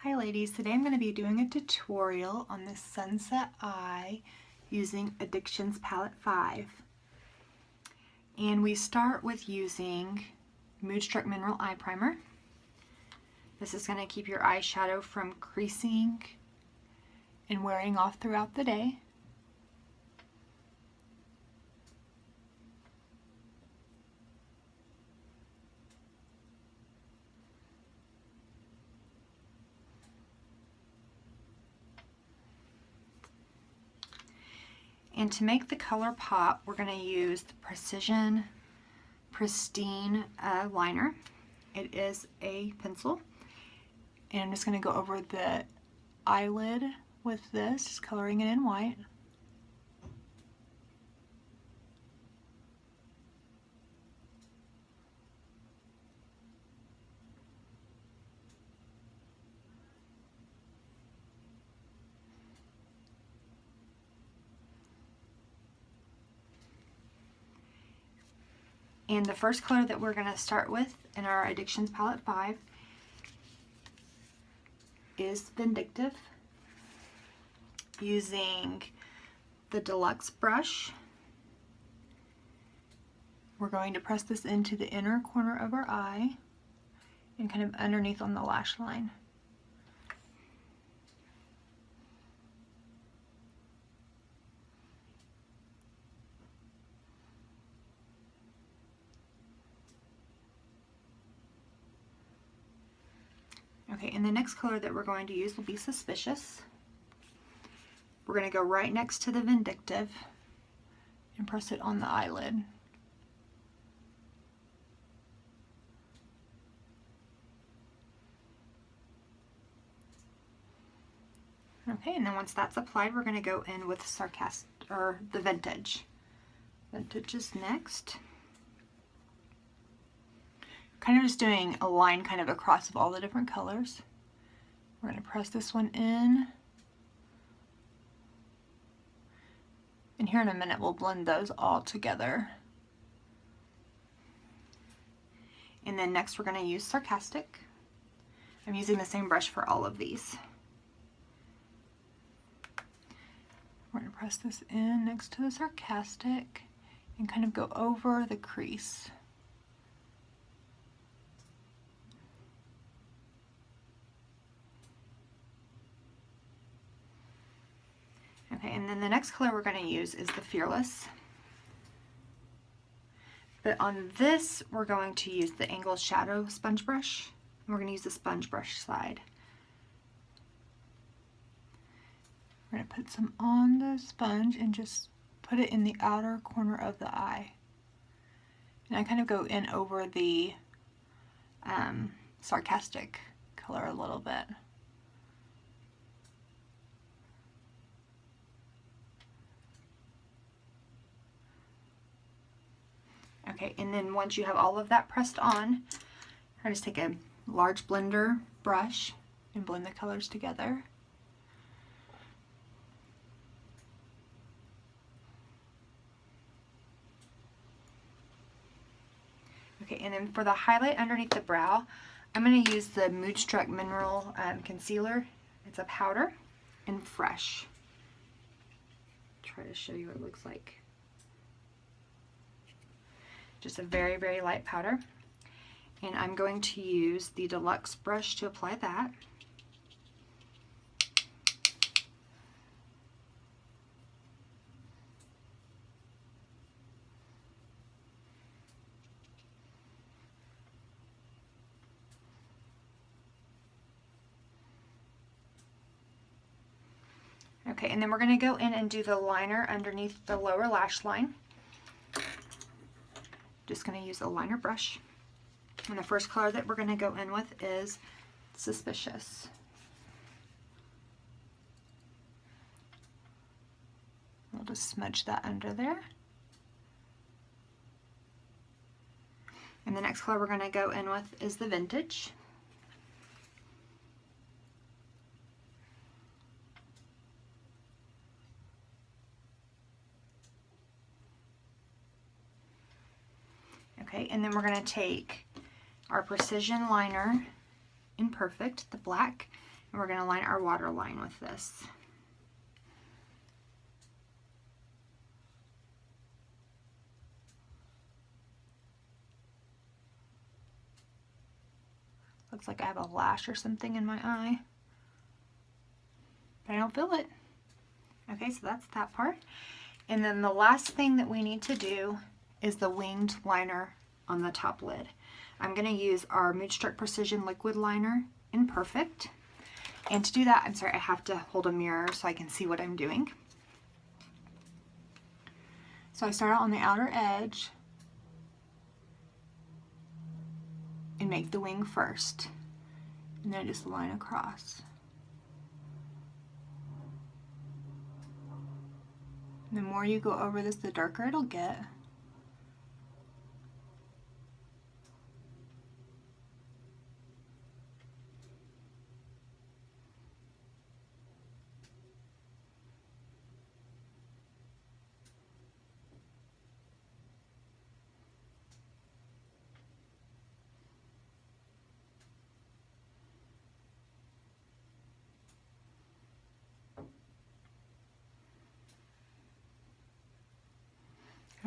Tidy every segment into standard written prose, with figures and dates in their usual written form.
Hi ladies, today I'm going to be doing a tutorial on the Sunset Eye using Addictions Palette 5. And we start with using Moodstruck Mineral Eye Primer. This is going to keep your eyeshadow from creasing and wearing off throughout the day. And to make the color pop, we're going to use the Precision Pristine liner. It is a pencil. And I'm just going to go over the eyelid with this, just coloring it in white. And the first color that we're going to start with in our Addictions Palette 5 is Vindictive, using the Deluxe brush. We're going to press this into the inner corner of our eye and kind of underneath on the lash line. Okay, and the next color that we're going to use will be Suspicious. We're going to go right next to the Vindictive and press it on the eyelid. Okay, and then once that's applied, we're going to go in with the Vintage. Vintage is next. Kind of just doing a line kind of across of all the different colors. We're going to press this one in. And here in a minute we'll blend those all together. And then next we're going to use Sarcastic. I'm using the same brush for all of these. We're going to press this in next to the Sarcastic and kind of go over the crease. Okay, and then the next color we're going to use is the Fearless. But on this, we're going to use the Angled Shadow sponge brush. And we're going to use the sponge brush side. We're going to put some on the sponge and just put it in the outer corner of the eye. And I kind of go in over the Sarcastic color a little bit. Okay, and then once you have all of that pressed on, I just take a large blender brush and blend the colors together. Okay, and then for the highlight underneath the brow, I'm going to use the Moodstruck Mineral Concealer. It's a powder and Fresh. Try to show you what it looks like. Just a very, very light powder. And I'm going to use the Deluxe brush to apply that. Okay, and then we're going to go in and do the liner underneath the lower lash line. Just going to use a liner brush. And the first color that we're going to go in with is Suspicious. We'll just smudge that under there. And the next color we're going to go in with is the Vintage. Okay, and then we're going to take our Precision liner in Perfect, the black, and we're going to line our water line with this. Looks like I have a lash or something in my eye, but I don't feel it. Okay, so that's that part. And then the last thing that we need to do is the winged liner on the top lid. I'm going to use our Moodstruck Precision Liquid Liner in Perfect. And to do that, I'm sorry, I have to hold a mirror so I can see what I'm doing. So I start out on the outer edge and make the wing first. And then just line across. The more you go over this, the darker it'll get.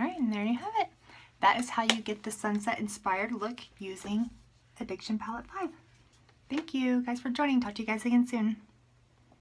Alright, and there you have it. That is how you get the sunset inspired look using Addiction Palette 5. Thank you guys for joining. Talk to you guys again soon.